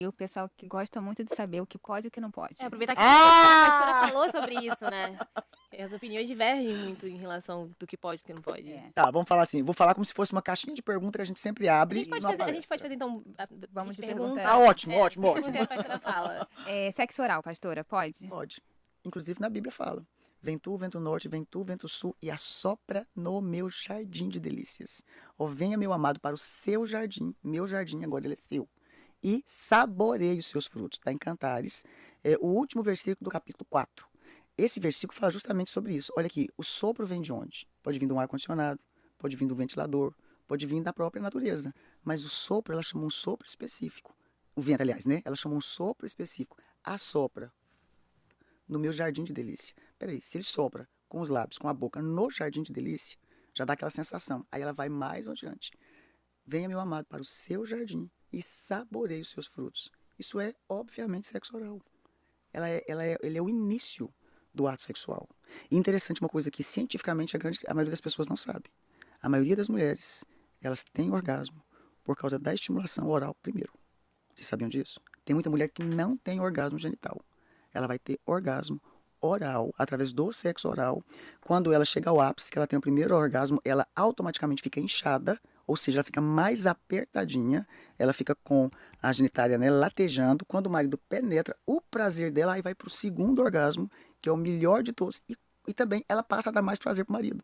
E o pessoal que gosta muito de saber o que pode e o que não pode. Aproveitar que a pastora falou sobre isso, né? As opiniões divergem muito em relação do que pode e do que não pode. É. Tá, vamos falar assim. Vou falar como se fosse uma caixinha de pergunta que a gente sempre A abre gente pode numa fazer, então. Vamos de pergunta. pergunta. Ah, ótimo, É, ótimo, ótimo. pergunta e a pastora fala. Sexo oral, pastora, pode? Pode. Inclusive na Bíblia fala. Vem tu, vento norte, vem tu, vento sul, e assopra no meu jardim de delícias. Ó, venha, meu amado, para o seu jardim. Meu jardim agora ele é seu. E saboreie os seus frutos. Está em Cantares. É o último versículo do capítulo 4. Esse versículo fala justamente sobre isso. Olha aqui, o sopro vem de onde? Pode vir de um ar-condicionado, pode vir do ventilador, pode vir da própria natureza. Mas o sopro, ela chamou um sopro específico. O vento, aliás, né? Ela chamou um sopro específico. Assopra no meu jardim de delícia. Peraí, se ele sopra com os lábios, com a boca, no jardim de delícia, já dá aquela sensação. Aí ela vai mais adiante. Venha, meu amado, para o seu jardim e saboreie os seus frutos. Isso é, obviamente, sexo oral. Ele é o início do ato sexual. E interessante uma coisa que, cientificamente, a maioria das pessoas não sabe. A maioria das mulheres, elas têm orgasmo por causa da estimulação oral primeiro. Vocês sabiam disso? Tem muita mulher que não tem orgasmo genital. Ela vai ter orgasmo oral, através do sexo oral. Quando ela chega ao ápice, que ela tem o primeiro orgasmo, ela automaticamente fica inchada, ou seja, ela fica mais apertadinha, ela fica com a genitália, né, latejando. Quando o marido penetra, o prazer dela aí vai para o segundo orgasmo, que é o melhor de todos, e também ela passa a dar mais prazer para o marido.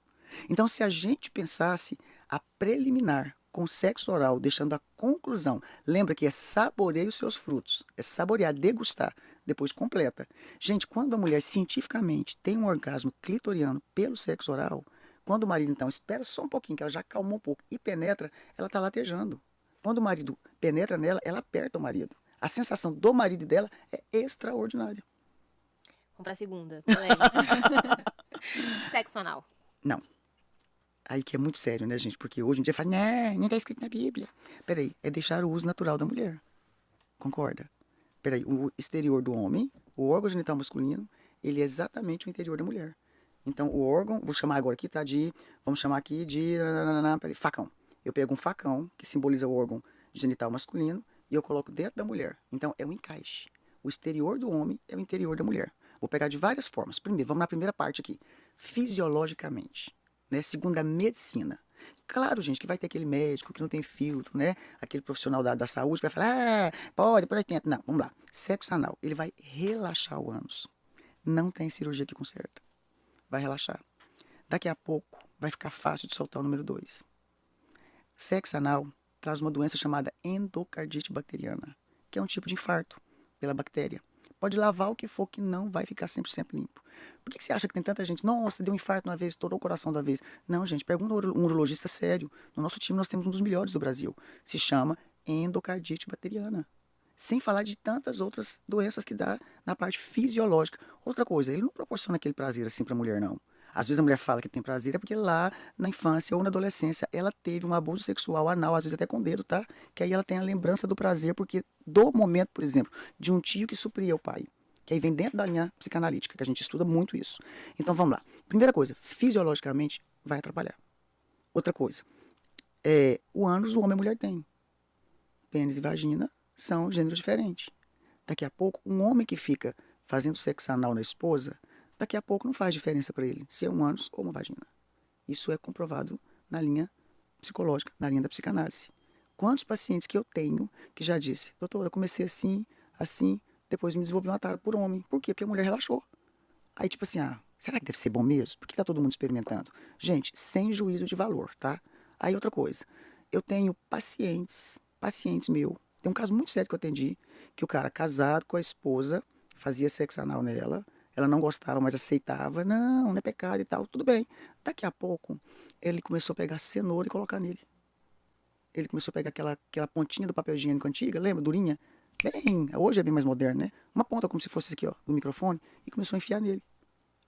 Então, se a gente pensasse a preliminar com sexo oral, deixando a conclusão, lembra que é saborear os seus frutos, é saborear, degustar, depois completa. Gente, quando a mulher cientificamente tem um orgasmo clitoriano pelo sexo oral, quando o marido, então, espera só um pouquinho, que ela já acalmou um pouco e penetra, ela está latejando. Quando o marido penetra nela, ela aperta o marido. A sensação do marido e dela é extraordinária. Vamos pra segunda. Polêmica. Sexo anal. Não. Aí que é muito sério, né, gente? Porque hoje em dia fala, não está escrito na Bíblia. Peraí, é deixar o uso natural da mulher. Concorda? Peraí, o exterior do homem, o órgão genital masculino, ele é exatamente o interior da mulher. Então, o órgão, vou chamar agora aqui, tá? Vamos chamar aqui de peraí, facão. Eu pego um facão, que simboliza o órgão genital masculino, e eu coloco dentro da mulher. Então, é um encaixe. O exterior do homem é o interior da mulher. Vou pegar de várias formas. Primeiro, vamos na primeira parte aqui. Fisiologicamente, né? Segundo a medicina. Claro, gente, que vai ter aquele médico que não tem filtro, né? Aquele profissional da saúde que vai falar, pode, por 80. Não, vamos lá. Sexo anal, ele vai relaxar o ânus. Não tem cirurgia que conserta. Vai relaxar. Daqui a pouco, vai ficar fácil de soltar o número 2. Sexo anal traz uma doença chamada endocardite bacteriana, que é um tipo de infarto pela bactéria. Pode lavar o que for que não vai ficar 100% limpo. Por que você acha que tem tanta gente? Nossa, deu um infarto uma vez, estourou o coração da vez. Não, gente, pergunta um urologista sério. No nosso time nós temos um dos melhores do Brasil. Se chama endocardite bacteriana. Sem falar de tantas outras doenças que dá na parte fisiológica. Outra coisa, ele não proporciona aquele prazer assim para a mulher, não. Às vezes a mulher fala que tem prazer é porque lá na infância ou na adolescência ela teve um abuso sexual anal, às vezes até com o dedo, tá? Que aí ela tem a lembrança do prazer, porque do momento, por exemplo, de um tio que supria o pai. Que aí vem dentro da linha psicanalítica, que a gente estuda muito isso. Então vamos lá. Primeira coisa, fisiologicamente vai atrapalhar. Outra coisa, o ânus o homem e a mulher tem. Pênis e vagina são gêneros diferentes. Daqui a pouco, um homem que fica fazendo sexo anal na esposa, daqui a pouco não faz diferença para ele se é um ânus ou uma vagina. Isso é comprovado na linha psicológica, na linha da psicanálise. Quantos pacientes que eu tenho que já disse, doutora, eu comecei assim, depois me desenvolvi uma tara por homem. Por quê? Porque a mulher relaxou. Aí tipo assim, será que deve ser bom mesmo? Por que tá todo mundo experimentando? Gente, sem juízo de valor, tá? Aí outra coisa, eu tenho pacientes meu, tem um caso muito sério que eu atendi, que o cara casado com a esposa, fazia sexo anal nela, ela não gostava, mas aceitava, não é pecado e tal, tudo bem. Daqui a pouco, ele começou a pegar cenoura e colocar nele. Ele começou a pegar aquela pontinha do papel higiênico antiga, lembra, durinha? Hoje é bem mais moderno, né? Uma ponta como se fosse aqui, ó, do microfone, e começou a enfiar nele.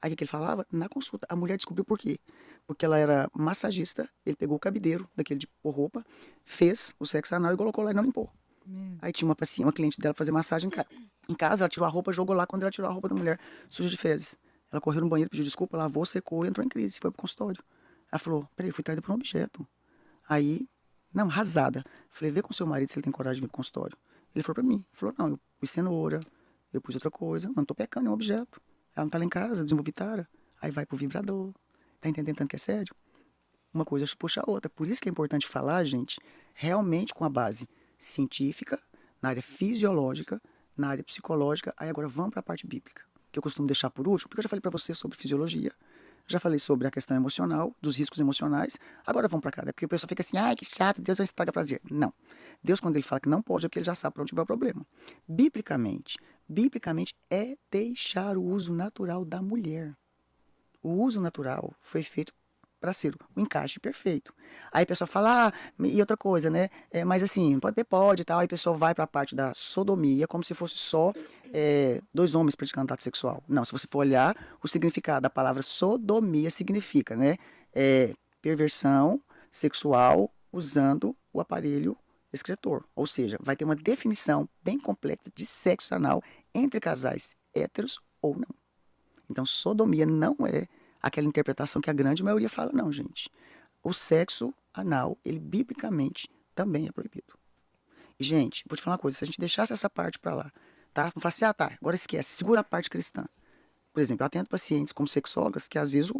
Aí o que ele falava? Na consulta. A mulher descobriu por quê. Porque ela era massagista, ele pegou o cabideiro, daquele de pôr roupa, fez o sexo anal e colocou lá e não limpou. Aí tinha uma cliente dela fazer massagem em casa, ela tirou a roupa, jogou lá. Quando ela tirou a roupa da mulher, suja de fezes. Ela correu no banheiro, pediu desculpa, lavou, secou e entrou em crise, foi pro consultório. Ela falou, peraí, fui traída por um objeto. Aí, não, arrasada. Falei, vê com seu marido se ele tem coragem de vir pro consultório. Ele falou pra mim, falou, não, eu pus cenoura, eu pus outra coisa, não tô pecando em um objeto. Ela não tá lá em casa, desenvolvi tara. Aí vai pro vibrador. Tá entendendo tanto que é sério? Uma coisa puxa a outra. Por isso que é importante falar, gente, realmente com a base científica, na área fisiológica, na área psicológica. Aí agora vamos para a parte bíblica, que eu costumo deixar por último, porque eu já falei para você sobre fisiologia, já falei sobre a questão emocional, dos riscos emocionais. Agora vamos para cá, né? Porque o pessoal fica assim, ai, que chato, Deus vai estragar prazer. Não. Deus, quando ele fala que não pode, é porque ele já sabe para onde vai o problema. Biblicamente é deixar o uso natural da mulher. O uso natural foi feito para ser o encaixe perfeito. Aí a pessoa fala, e outra coisa, né? Mas assim, pode e tal. Aí a pessoa vai para a parte da sodomia, como se fosse só dois homens praticando ato sexual. Não, se você for olhar, o significado da palavra sodomia significa, né? Perversão sexual usando o aparelho excretor. Ou seja, vai ter uma definição bem complexa de sexo anal entre casais héteros ou não. Então, sodomia não é aquela interpretação que a grande maioria fala, não, gente. O sexo anal, ele biblicamente também é proibido. E, gente, vou te falar uma coisa, se a gente deixasse essa parte para lá, tá? Vamos falar assim, tá, agora esquece, segura a parte cristã. Por exemplo, eu atendo pacientes como sexólogas, que às vezes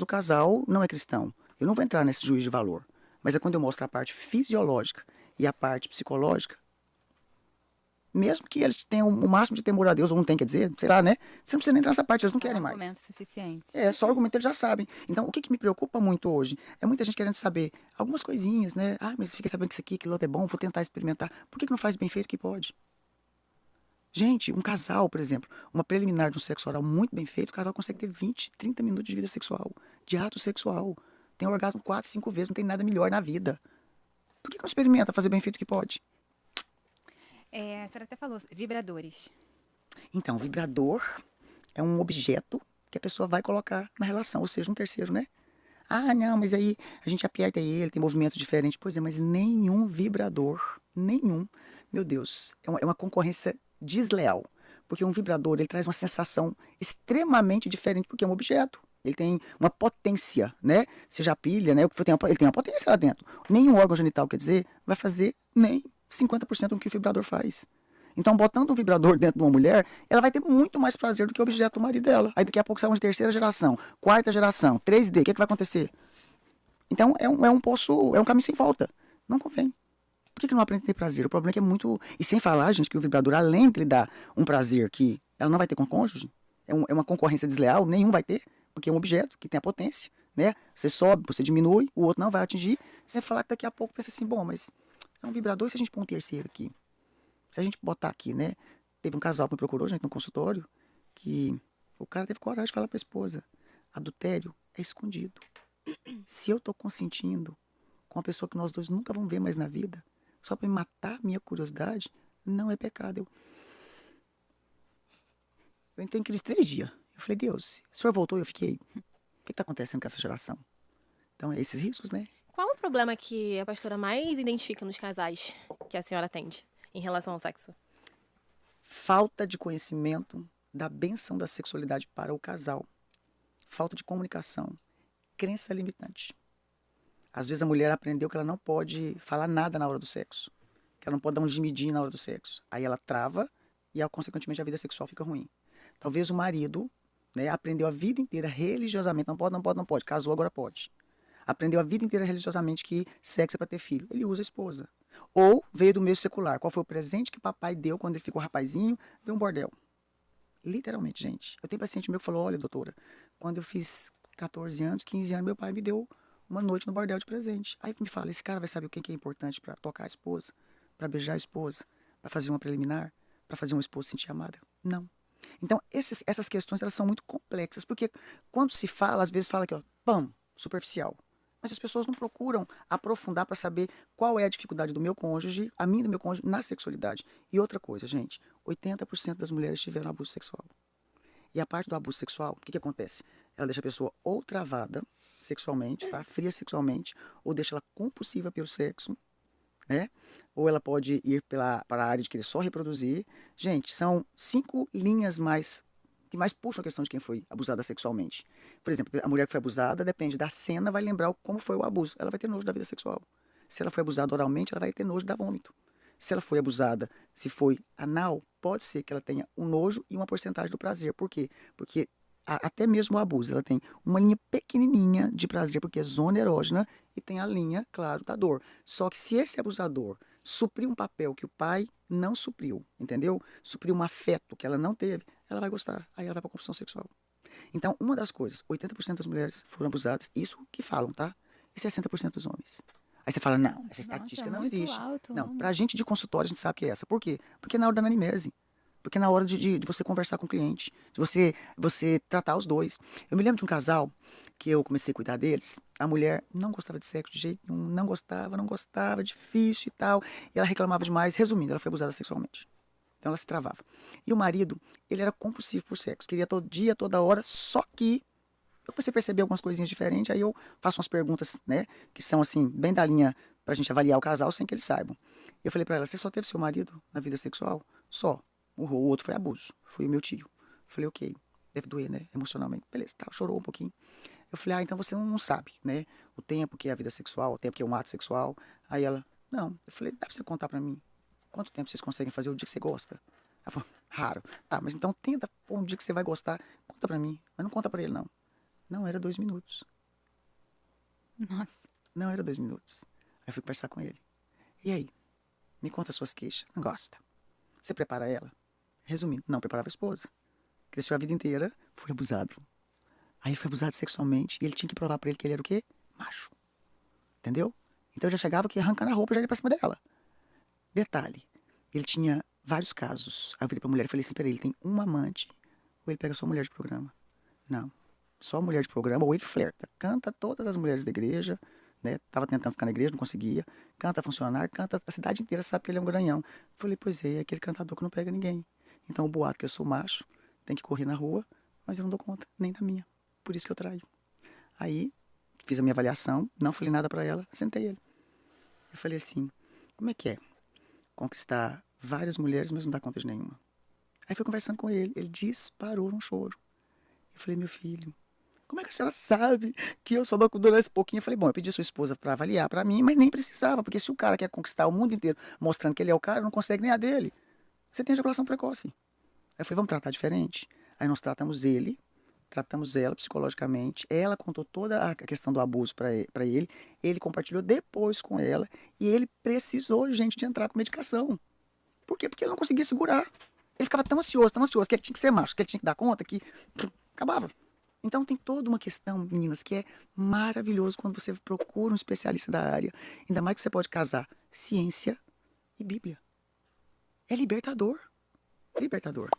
o casal não é cristão. Eu não vou entrar nesse juízo de valor. Mas é quando eu mostro a parte fisiológica e a parte psicológica, mesmo que eles tenham o máximo de temor a Deus, ou não tem, quer dizer, sei lá, né? Você não precisa nem entrar nessa parte, eles não querem mais. Argumento suficiente. Só o argumento eles já sabem. Então, o que me preocupa muito hoje é muita gente querendo saber algumas coisinhas, né? Mas fica sabendo que isso aqui, aquilo outro é bom, vou tentar experimentar. Por que não faz bem feito que pode? Gente, um casal, por exemplo, uma preliminar de um sexo oral muito bem feito, o casal consegue ter 20, 30 minutos de vida sexual, de ato sexual. Tem orgasmo 4, 5 vezes, não tem nada melhor na vida. Por que não experimenta fazer bem feito que pode? A senhora até falou, vibradores. Então, vibrador é um objeto que a pessoa vai colocar na relação, ou seja, um terceiro, né? Não, mas aí a gente aperta ele, tem movimentos diferentes. Pois é, mas nenhum vibrador, nenhum, meu Deus, é uma concorrência desleal. Porque um vibrador, ele traz uma sensação extremamente diferente, porque é um objeto. Ele tem uma potência, né? Seja a pilha, né? Ele tem uma potência lá dentro. Nenhum órgão genital, quer dizer, vai fazer nem 50% do que o vibrador faz. Então, botando um vibrador dentro de uma mulher, ela vai ter muito mais prazer do que o objeto do marido dela. Aí daqui a pouco sai uma de terceira geração, quarta geração, 3D, o que vai acontecer? Então, é um caminho sem volta. Não convém. Por que não aprende a ter prazer? O problema é que é muito... E sem falar, gente, que o vibrador, além de lhe dar um prazer que ela não vai ter com o cônjuge, é uma concorrência desleal, nenhum vai ter, porque é um objeto que tem a potência, né? Você sobe, você diminui, o outro não vai atingir. Você falar que daqui a pouco pensa assim, bom, mas é um vibrador, se a gente pôr um terceiro aqui? Se a gente botar aqui, né? Teve um casal que me procurou, gente, no consultório, que o cara teve coragem de falar pra esposa, adultério é escondido. Se eu tô consentindo com uma pessoa que nós dois nunca vamos ver mais na vida, só pra me matar minha curiosidade, não é pecado. Eu entrei em crise 3 dias. Eu falei, Deus, o senhor voltou e eu fiquei, o que tá acontecendo com essa geração? Então, é esses riscos, né? Qual o problema que a pastora mais identifica nos casais que a senhora atende em relação ao sexo? Falta de conhecimento da bênção da sexualidade para o casal. Falta de comunicação. Crença limitante. Às vezes a mulher aprendeu que ela não pode falar nada na hora do sexo. Que ela não pode dar um gemidinho na hora do sexo. Aí ela trava e, consequentemente, a vida sexual fica ruim. Talvez o marido, né, aprendeu a vida inteira religiosamente. Não pode. Casou, agora pode. Aprendeu a vida inteira religiosamente que sexo é para ter filho. Ele usa a esposa. Ou veio do meio secular. Qual foi o presente que papai deu quando ele ficou rapazinho? Deu um bordel. Literalmente, gente. Eu tenho paciente meu que falou, olha, doutora, quando eu fiz 14 anos, 15 anos, meu pai me deu uma noite no bordel de presente. Aí me fala, esse cara vai saber o que é importante para tocar a esposa, para beijar a esposa, para fazer uma preliminar, para fazer uma esposa se sentir amada? Não. Então, essas questões, elas são muito complexas, porque quando se fala, às vezes fala aqui, ó, pam, superficial. Mas as pessoas não procuram aprofundar para saber qual é a dificuldade do meu cônjuge, a minha e do meu cônjuge, na sexualidade. E outra coisa, gente, 80% das mulheres tiveram abuso sexual. E a parte do abuso sexual, o que acontece? Ela deixa a pessoa ou travada sexualmente, tá? Fria sexualmente, ou deixa ela compulsiva pelo sexo, né? Ou ela pode ir para a área de querer só reproduzir. Gente, são 5 linhas que mais puxam a questão de quem foi abusada sexualmente. Por exemplo, a mulher que foi abusada, depende da cena, vai lembrar como foi o abuso. Ela vai ter nojo da vida sexual. Se ela foi abusada oralmente, ela vai ter nojo da vômito. Se ela foi abusada, se foi anal, pode ser que ela tenha um nojo e uma porcentagem do prazer. Por quê? Porque até mesmo o abuso, ela tem uma linha pequenininha de prazer, porque é zona erógena, e tem a linha, claro, da dor. Só que se esse abusador supriu um papel que o pai não supriu, entendeu? Supriu um afeto que ela não teve, ela vai gostar. Aí ela vai para a compulsão sexual. Então, uma das coisas, 80% das mulheres foram abusadas, isso que falam, tá? E 60% dos homens. Aí você fala, não, essa Nossa, estatística é não muito existe. alto, Não, vamos. pra gente de consultório, a gente sabe que é essa. Por quê? Porque é na hora da anamnese. Porque é na hora de você conversar com o cliente, de você tratar os dois. Eu me lembro de um casal que eu comecei a cuidar deles. A mulher não gostava de sexo de jeito nenhum, não gostava, difícil e tal. E ela reclamava demais. Resumindo, ela foi abusada sexualmente. Então ela se travava. E o marido, ele era compulsivo por sexo. Queria todo dia, toda hora, só que eu comecei a perceber algumas coisinhas diferentes, aí eu faço umas perguntas, né, que são assim, bem da linha pra gente avaliar o casal sem que eles saibam. Eu falei pra ela, você só teve seu marido na vida sexual? Só. O outro foi abuso, foi o meu tio. Falei, ok, deve doer, né, emocionalmente. Beleza, tá, chorou um pouquinho. Eu falei, então você não sabe, né, o tempo que é a vida sexual, o tempo que é um ato sexual. Aí ela, não. Eu falei, dá pra você contar pra mim? Quanto tempo vocês conseguem fazer o dia que você gosta? Ela falou, raro. Tá, mas então tenta pôr um dia que você vai gostar. Conta pra mim, mas não conta pra ele, não. Não era 2 minutos. Nossa. Não era 2 minutos. Aí fui conversar com ele. E aí? Me conta suas queixas. Não gosta? Você prepara ela? Resumindo, não preparava a esposa. Cresceu a vida inteira, foi abusado. Aí ele foi abusado sexualmente e ele tinha que provar pra ele que ele era o quê? Macho. Entendeu? Então eu já chegava aqui arrancando a roupa e já ia pra cima dela. Detalhe, ele tinha vários casos. Aí eu virei pra mulher e falei assim, peraí, ele tem uma amante ou ele pega só mulher de programa? Não. Só mulher de programa, ou ele flerta. Canta todas as mulheres da igreja, né? Tava tentando ficar na igreja, não conseguia. Canta funcionário, canta, a cidade inteira sabe que ele é um garanhão. Falei, pois é aquele cantador que não pega ninguém. Então o boato que eu sou macho, tem que correr na rua, mas eu não dou conta, nem da minha. Por isso que eu traio. Aí, fiz a minha avaliação, não falei nada pra ela, sentei ele. Eu falei assim, como é que é conquistar várias mulheres, mas não dar conta de nenhuma? Aí fui conversando com ele disparou num choro. Eu falei, meu filho, como é que a senhora sabe que eu só dou dor esse pouquinho? Eu falei, bom, eu pedi a sua esposa pra avaliar pra mim, mas nem precisava, porque se o cara quer conquistar o mundo inteiro mostrando que ele é o cara, não consegue nem a dele. Você tem ejaculação precoce. Aí eu falei, vamos tratar diferente? Aí nós tratamos ele, tratamos ela psicologicamente, ela contou toda a questão do abuso pra ele compartilhou depois com ela, e ele precisou, gente, de entrar com medicação. Por quê? Porque ele não conseguia segurar. Ele ficava tão ansioso, que ele tinha que ser macho, que ele tinha que dar conta, que acabava. Então tem toda uma questão, meninas, que é maravilhoso quando você procura um especialista da área. Ainda mais que você pode casar ciência e Bíblia. É libertador. Libertador.